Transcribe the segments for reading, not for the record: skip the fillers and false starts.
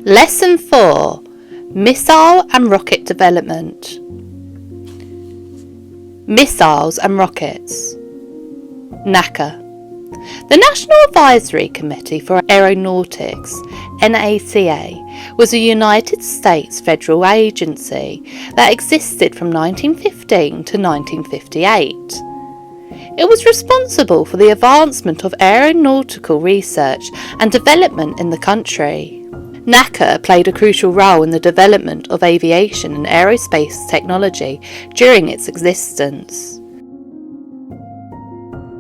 Lesson 4. Missile and Rocket Development. Missiles and Rockets. NACA. The National Advisory Committee for Aeronautics, NACA, was a United States federal agency that existed from 1915 to 1958. It was responsible for the advancement of aeronautical research and development in the country. NACA played a crucial role in the development of aviation and aerospace technology during its existence.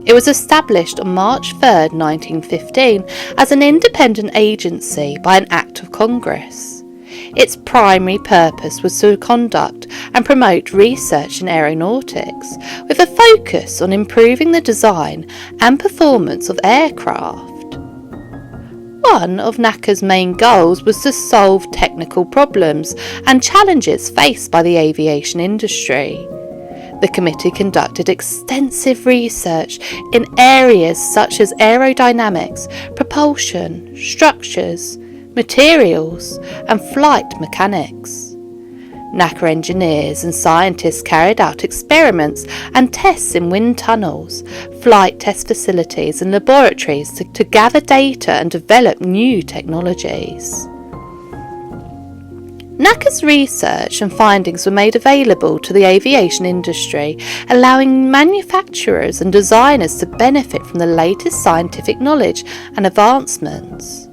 It was established on March 3, 1915 as an independent agency by an Act of Congress. Its primary purpose was to conduct and promote research in aeronautics with a focus on improving the design and performance of aircraft. One of NACA's main goals was to solve technical problems and challenges faced by the aviation industry. The committee conducted extensive research in areas such as aerodynamics, propulsion, structures, materials, and flight mechanics. NACA engineers and scientists carried out experiments and tests in wind tunnels, flight test facilities and laboratories to gather data and develop new technologies. NACA's research and findings were made available to the aviation industry, allowing manufacturers and designers to benefit from the latest scientific knowledge and advancements.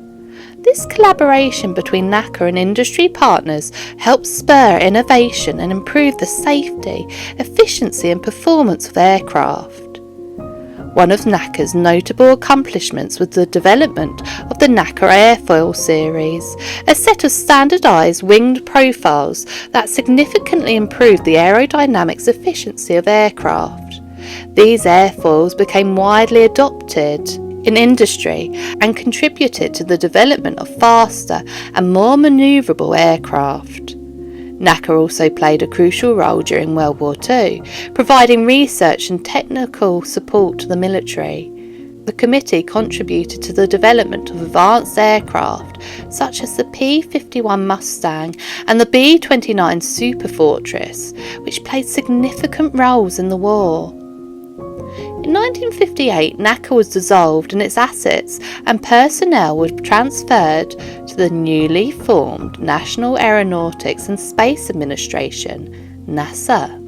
This collaboration between NACA and industry partners helped spur innovation and improve the safety, efficiency and performance of aircraft. One of NACA's notable accomplishments was the development of the NACA Airfoil series, a set of standardized winged profiles that significantly improved the aerodynamics efficiency of aircraft. These airfoils became widely adopted in industry and contributed to the development of faster and more manoeuvrable aircraft. NACA also played a crucial role during World War II, providing research and technical support to the military. The committee contributed to the development of advanced aircraft such as the P-51 Mustang and the B-29 Superfortress, which played significant roles in the war. In 1958, NACA was dissolved and its assets and personnel were transferred to the newly formed National Aeronautics and Space Administration, NASA.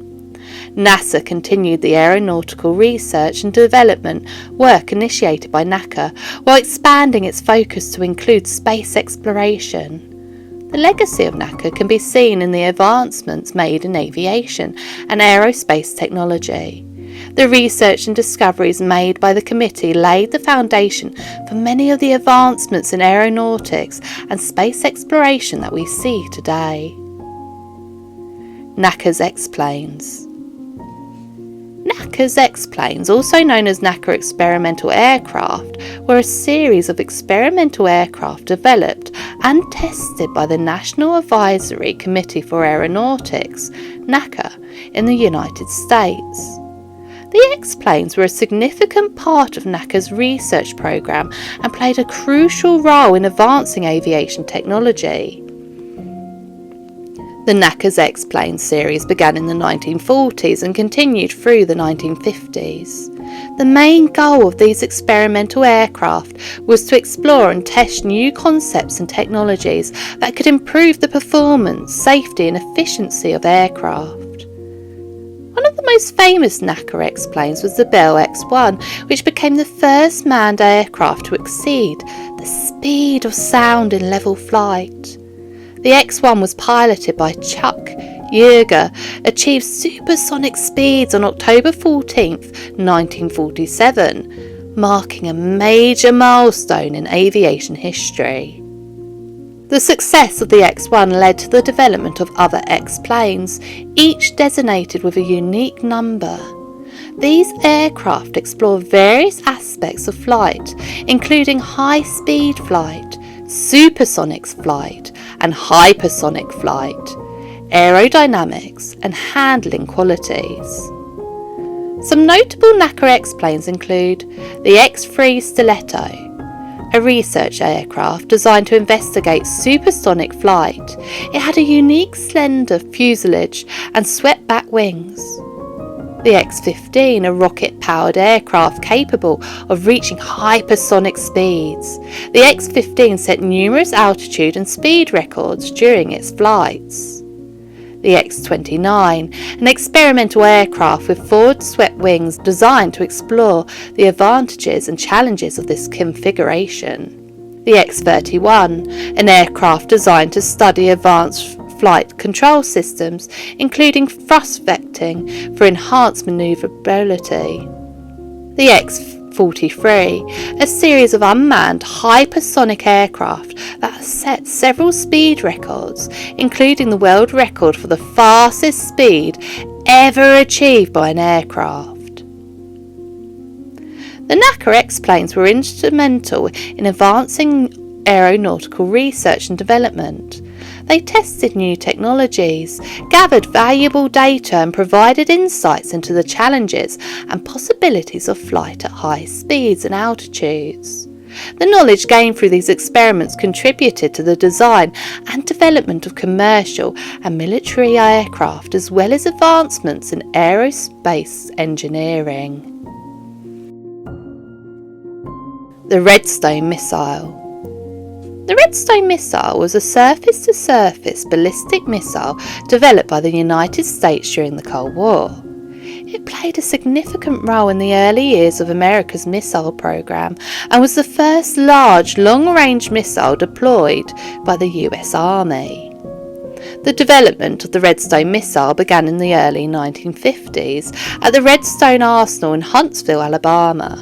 NASA continued the aeronautical research and development work initiated by NACA while expanding its focus to include space exploration. The legacy of NACA can be seen in the advancements made in aviation and aerospace technology. The research and discoveries made by the committee laid the foundation for many of the advancements in aeronautics and space exploration that we see today. NACA's X-Planes. NACA's X-Planes, also known as NACA Experimental Aircraft, were a series of experimental aircraft developed and tested by the National Advisory Committee for Aeronautics, NACA, in the United States. The X-Planes were a significant part of NACA's research program and played a crucial role in advancing aviation technology. The NACA's X-Plane series began in the 1940s and continued through the 1950s. The main goal of these experimental aircraft was to explore and test new concepts and technologies that could improve the performance, safety and efficiency of aircraft. One of the most famous NACA X-Planes was the Bell X-1, which became the first manned aircraft to exceed the speed of sound in level flight. The X-1 was piloted by Chuck Yeager, achieved supersonic speeds on October 14, 1947, marking a major milestone in aviation history. The success of the X-1 led to the development of other X-planes, each designated with a unique number. These aircraft explore various aspects of flight, including high-speed flight, supersonic flight, and hypersonic flight, aerodynamics, and handling qualities. Some notable NACA X-planes include the X-3 Stiletto, a research aircraft designed to investigate supersonic flight. It had a unique slender fuselage and swept-back wings. The X-15, a rocket-powered aircraft capable of reaching hypersonic speeds. The X-15 set numerous altitude and speed records during its flights. The X-29, an experimental aircraft with forward-swept wings designed to explore the advantages and challenges of this configuration. The X-31, an aircraft designed to study advanced flight control systems, including thrust vectoring for enhanced maneuverability. The X-43, a series of unmanned hypersonic aircraft that has set several speed records, including the world record for the fastest speed ever achieved by an aircraft. The NACA X-planes were instrumental in advancing aeronautical research and development. They tested new technologies, gathered valuable data and provided insights into the challenges and possibilities of flight at high speeds and altitudes. The knowledge gained through these experiments contributed to the design and development of commercial and military aircraft, as well as advancements in aerospace engineering. The Redstone Missile. The Redstone missile was a surface-to-surface ballistic missile developed by the United States during the Cold War. It played a significant role in the early years of America's missile program and was the first large, long-range missile deployed by the US Army. The development of the Redstone missile began in the early 1950s at the Redstone Arsenal in Huntsville, Alabama.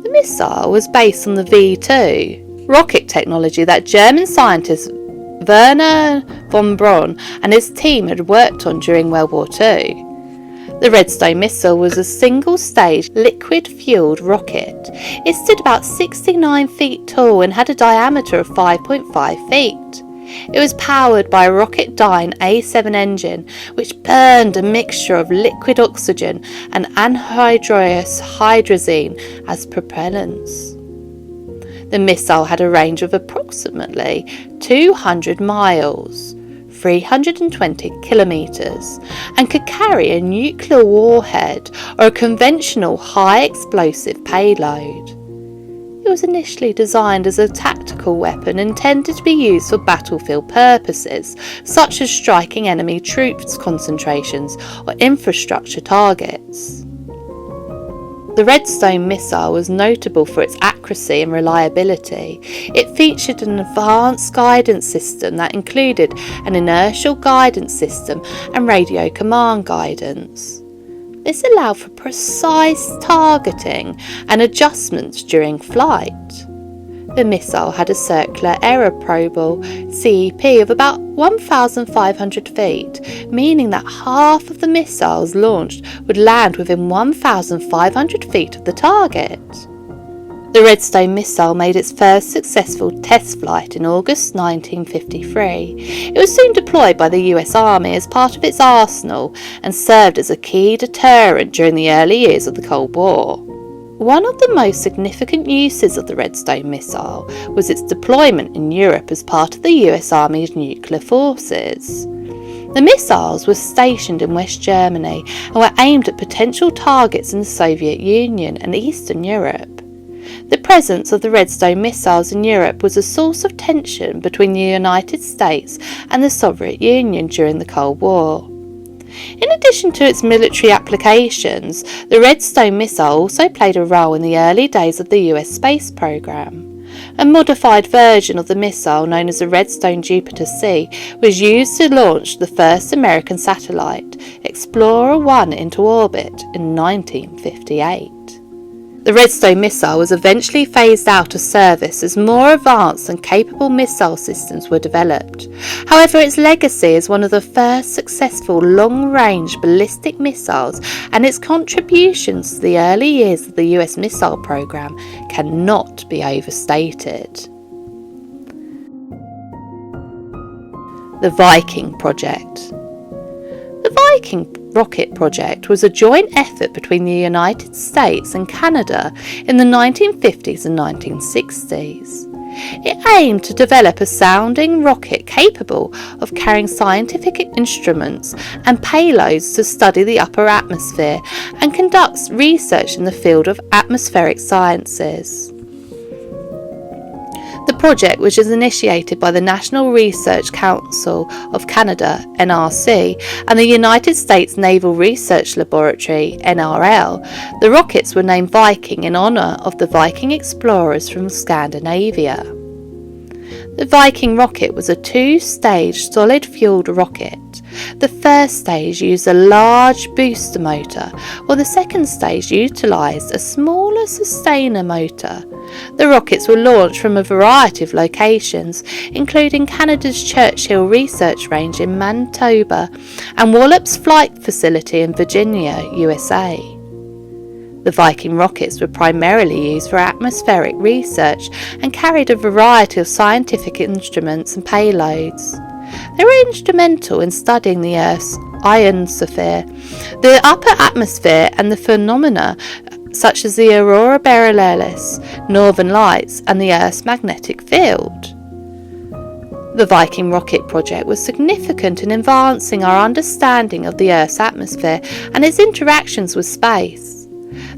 The missile was based on the V-2 rocket technology that German scientist Wernher von Braun and his team had worked on during World War II. The Redstone missile was a single-stage, liquid-fueled rocket. It stood about 69 feet tall and had a diameter of 5.5 feet. It was powered by a Rocketdyne A7 engine, which burned a mixture of liquid oxygen and anhydrous hydrazine as propellants. The missile had a range of approximately 200 miles, 320 kilometres, and could carry a nuclear warhead or a conventional high-explosive payload. It was initially designed as a tactical weapon intended to be used for battlefield purposes, such as striking enemy troops concentrations or infrastructure targets. The Redstone missile was notable for its accuracy and reliability. It featured an advanced guidance system that included an inertial guidance system and radio command guidance. This allowed for precise targeting and adjustments during flight. The missile had a circular aeroprobable CEP of about 1,500 feet, meaning that half of the missiles launched would land within 1,500 feet of the target. The Redstone missile made its first successful test flight in August 1953. It was soon deployed by the US Army as part of its arsenal and served as a key deterrent during the early years of the Cold War. One of the most significant uses of the Redstone missile was its deployment in Europe as part of the US Army's nuclear forces. The missiles were stationed in West Germany and were aimed at potential targets in the Soviet Union and Eastern Europe. The presence of the Redstone missiles in Europe was a source of tension between the United States and the Soviet Union during the Cold War. In addition to its military applications, the Redstone missile also played a role in the early days of the US space program. A modified version of the missile, known as the Redstone Jupiter-C, was used to launch the first American satellite, Explorer 1, into orbit in 1958. The Redstone missile was eventually phased out of service as more advanced and capable missile systems were developed. However, its legacy as one of the first successful long-range ballistic missiles and its contributions to the early years of the US missile program cannot be overstated. The Viking Project. The Viking rocket project was a joint effort between the United States and Canada in the 1950s and 1960s. It aimed to develop a sounding rocket capable of carrying scientific instruments and payloads to study the upper atmosphere and conduct research in the field of atmospheric sciences. The project, which is initiated by the National Research Council of Canada, NRC, and the United States Naval Research Laboratory, NRL, the rockets were named Viking in honour of the Viking explorers from Scandinavia. The Viking rocket was a two-stage solid-fueled rocket. The first stage used a large booster motor, while the second stage utilised a smaller sustainer motor. The rockets were launched from a variety of locations, including Canada's Churchill Research Range in Manitoba and Wallops Flight Facility in Virginia, USA. The Viking rockets were primarily used for atmospheric research and carried a variety of scientific instruments and payloads. They were instrumental in studying the Earth's ionosphere, the upper atmosphere, and the phenomena such as the aurora borealis, northern lights, and the Earth's magnetic field. The Viking rocket project was significant in advancing our understanding of the Earth's atmosphere and its interactions with space.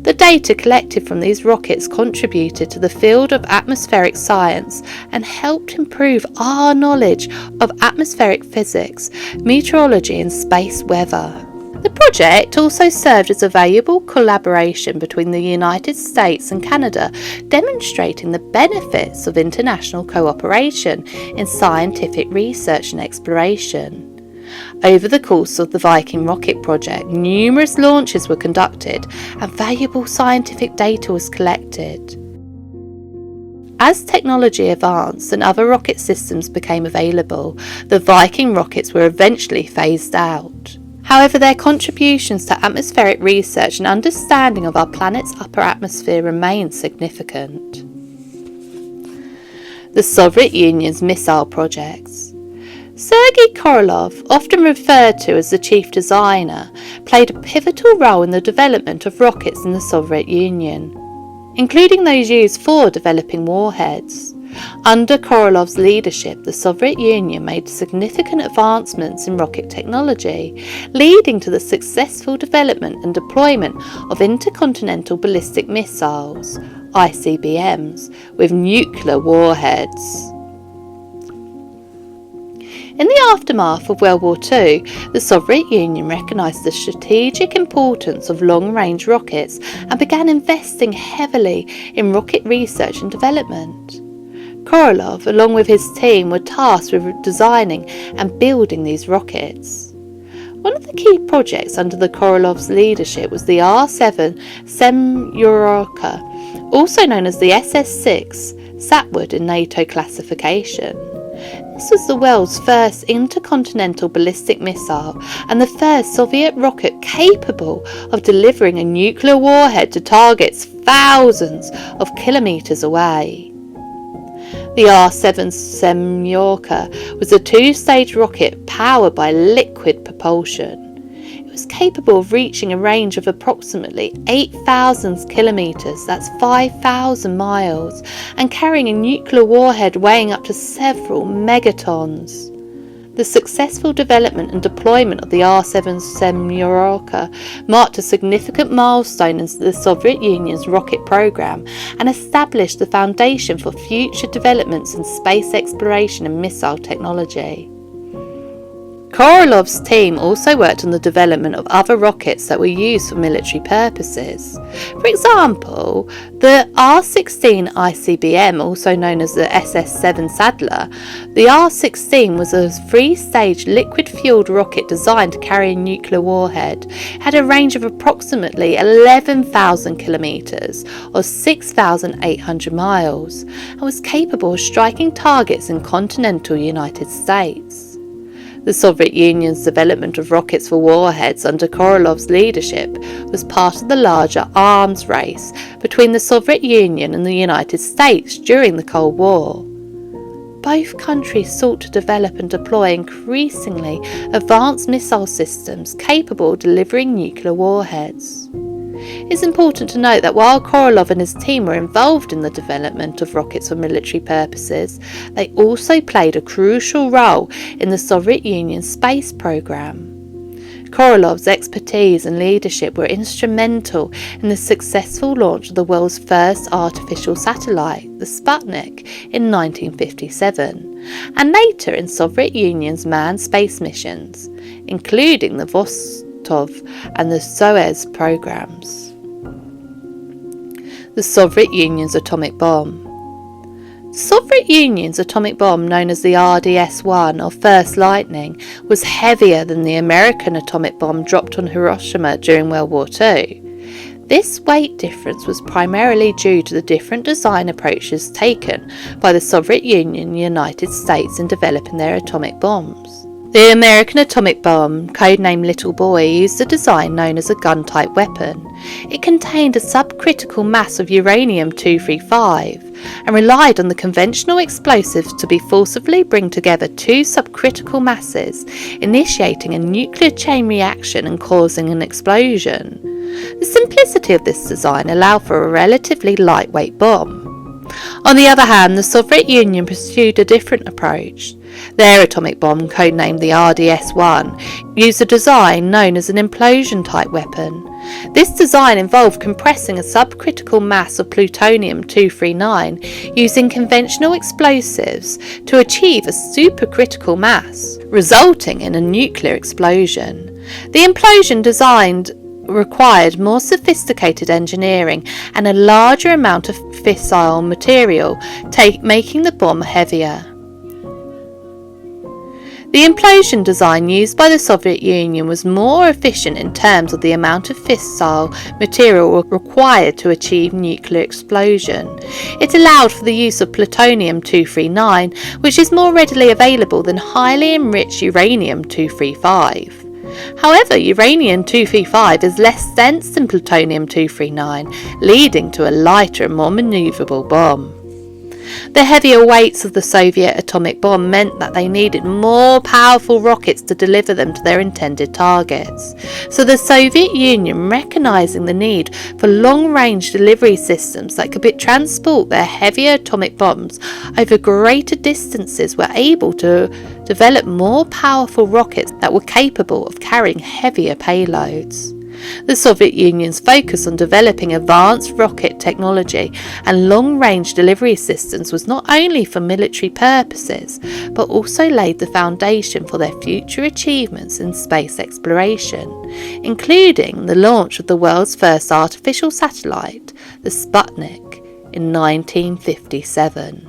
The data collected from these rockets contributed to the field of atmospheric science and helped improve our knowledge of atmospheric physics, meteorology, and space weather. The project also served as a valuable collaboration between the United States and Canada, demonstrating the benefits of international cooperation in scientific research and exploration. Over the course of the Viking rocket project, numerous launches were conducted and valuable scientific data was collected. As technology advanced and other rocket systems became available, the Viking rockets were eventually phased out. However, their contributions to atmospheric research and understanding of our planet's upper atmosphere remain significant. The Soviet Union's missile projects. Sergei Korolev, often referred to as the chief designer, played a pivotal role in the development of rockets in the Soviet Union, including those used for developing warheads. Under Korolev's leadership, the Soviet Union made significant advancements in rocket technology, leading to the successful development and deployment of intercontinental ballistic missiles, ICBMs, with nuclear warheads. In the aftermath of World War II, the Soviet Union recognised the strategic importance of long-range rockets and began investing heavily in rocket research and development. Korolev, along with his team, were tasked with designing and building these rockets. One of the key projects under the Korolev's leadership was the R-7 Semyorka, also known as the SS-6 Sapwood in NATO classification. This was the world's first intercontinental ballistic missile and the first Soviet rocket capable of delivering a nuclear warhead to targets thousands of kilometres away. The R-7 Semyorka was a two-stage rocket powered by liquid propulsion. It was capable of reaching a range of approximately 8,000 kilometres, that's 5,000 miles, and carrying a nuclear warhead weighing up to several megatons. The successful development and deployment of the R-7 Semyorka marked a significant milestone in the Soviet Union's rocket program and established the foundation for future developments in space exploration and missile technology. Korolev's team also worked on the development of other rockets that were used for military purposes. For example, the R-16 ICBM, also known as the SS-7 Sadler, the R-16 was a three-stage liquid-fueled rocket designed to carry a nuclear warhead. It had a range of approximately 11,000 kilometres, or 6,800 miles, and was capable of striking targets in continental United States. The Soviet Union's development of rockets for warheads under Korolev's leadership was part of the larger arms race between the Soviet Union and the United States during the Cold War. both countries sought to develop and deploy increasingly advanced missile systems capable of delivering nuclear warheads. It's important to note that while Korolev and his team were involved in the development of rockets for military purposes, they also played a crucial role in the Soviet Union's space program. Korolev's expertise and leadership were instrumental in the successful launch of the world's first artificial satellite, the Sputnik, in 1957, and later in Soviet Union's manned space missions, including the Vostok and the Soyuz programs. The Soviet Union's atomic bomb. The Soviet Union's atomic bomb, known as the RDS-1 or First Lightning, was heavier than the American atomic bomb dropped on Hiroshima during World War II. This weight difference was primarily due to the different design approaches taken by the Soviet Union and the United States in developing their atomic bombs. The American atomic bomb, codenamed Little Boy, used a design known as a gun-type weapon. It contained a subcritical mass of uranium-235 and relied on the conventional explosives to be forcibly bring together two subcritical masses, initiating a nuclear chain reaction and causing an explosion. The simplicity of this design allowed for a relatively lightweight bomb. On the other hand, the Soviet Union pursued a different approach. Their atomic bomb, codenamed the RDS-1, used a design known as an implosion-type weapon. This design involved compressing a subcritical mass of plutonium-239 using conventional explosives to achieve a supercritical mass, resulting in a nuclear explosion. The implosion design required more sophisticated engineering and a larger amount of fissile material, making the bomb heavier. The implosion design used by the Soviet Union was more efficient in terms of the amount of fissile material required to achieve nuclear explosion. It allowed for the use of plutonium-239, which is more readily available than highly enriched uranium-235. However, uranium-235 is less dense than plutonium-239, leading to a lighter and more manoeuvrable bomb. The heavier weights of the Soviet atomic bomb meant that they needed more powerful rockets to deliver them to their intended targets. So the Soviet Union, recognizing the need for long-range delivery systems that could transport their heavier atomic bombs over greater distances, were able to develop more powerful rockets that were capable of carrying heavier payloads. The Soviet Union's focus on developing advanced rocket technology and long-range delivery systems was not only for military purposes, but also laid the foundation for their future achievements in space exploration, including the launch of the world's first artificial satellite, the Sputnik, in 1957.